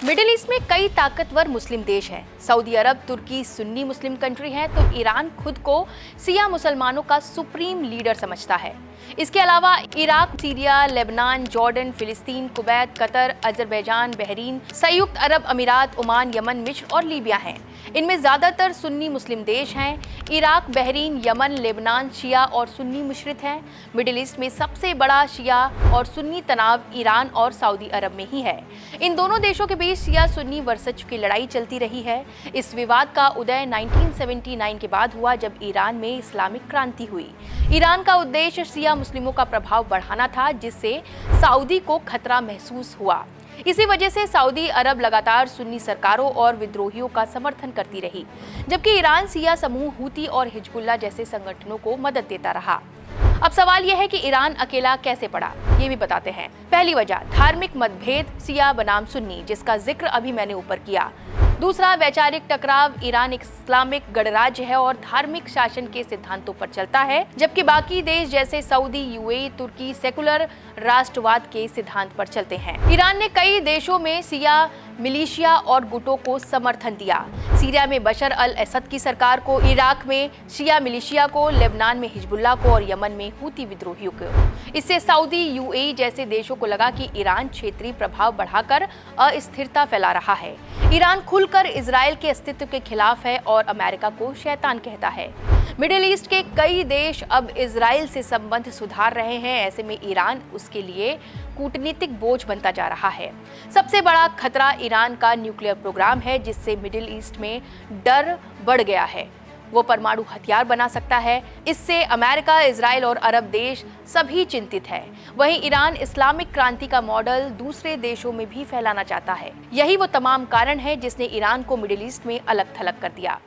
Middle east में कई ताकतवर मुस्लिम देश हैं। सऊदी अरब, तुर्की सुन्नी मुस्लिम कंट्री है, तो ईरान खुद को शिया मुसलमानों का सुप्रीम लीडर समझता है। इसके अलावा इराक, सीरिया, लेबनान, जॉर्डन, फिलिस्तीन, कुवैत, कतर, अजरबैजान, बहरीन, संयुक्त अरब अमीरात, ओमान, यमन, मिस्र और लीबिया हैं। इनमें ज्यादातर सुन्नी मुस्लिम देश हैं। इराक, बहरीन, यमन, लेबनान शिया और सुन्नी मिश्रित हैं। मिडिल ईस्ट में सबसे बड़ा शिया और सुन्नी तनाव ईरान और सऊदी अरब में ही है। इन दोनों देशों के बीच शिया सुन्नी वर्चस्व की लड़ाई चलती रही है। इस विवाद का उदय 1979 के बाद हुआ, जब ईरान में इस्लामिक क्रांति हुई। ईरान का उद्देश्य शिया मुस्लिमों का प्रभाव बढ़ाना था, जिससे सऊदी को खतरा महसूस हुआ। इसी वजह से सऊदी अरब लगातार सुन्नी सरकारों और विद्रोहियों का समर्थन करती रही, जबकि ईरान शिया समूह हूती और हिजबुल्लाह जैसे संगठनों को मदद देता रहा। अब सवाल यह है कि ईरान अकेला कैसे पड़ा, ये भी बताते हैं। पहली वजह धार्मिक मतभेद शिया बनाम सुन्नी, जिसका जिक्र अभी मैंने ऊपर किया। दूसरा, वैचारिक टकराव। ईरान एक इस्लामिक गणराज्य है और धार्मिक शासन के सिद्धांतों पर चलता है, जबकि बाकी देश जैसे सऊदी, यूएई, तुर्की सेकुलर राष्ट्रवाद के सिद्धांत पर चलते हैं। ईरान ने कई देशों में शिया मिलिशिया और गुटों को समर्थन दिया। सीरिया में बशर अल असद की सरकार को, इराक में शिया मिलिशिया को, लेबनान में हिजबुल्लाह को और यमन में हूती विद्रोहियों को। इससे सऊदी, यूएई जैसे देशों को लगा कि ईरान क्षेत्रीय प्रभाव बढ़ाकर अस्थिरता फैला रहा है। ईरान खुलकर इजराइल के अस्तित्व के खिलाफ है और अमेरिका को शैतान कहता है। मिडिल ईस्ट के कई देश अब इजराइल से संबंध सुधार रहे हैं। ऐसे में ईरान उसके लिए कूटनीतिक बोझ बनता जा रहा है। सबसे बड़ा खतरा ईरान का न्यूक्लियर प्रोग्राम है, जिससे मिडिल ईस्ट में डर बढ़ गया है। वो परमाणु हथियार बना सकता है। इससे अमेरिका, इजराइल और अरब देश सभी चिंतित है। वहीं ईरान इस्लामिक क्रांति का मॉडल दूसरे देशों में भी फैलाना चाहता है। यही वो तमाम कारण है जिसने ईरान को मिडिल ईस्ट में अलग थलग कर दिया।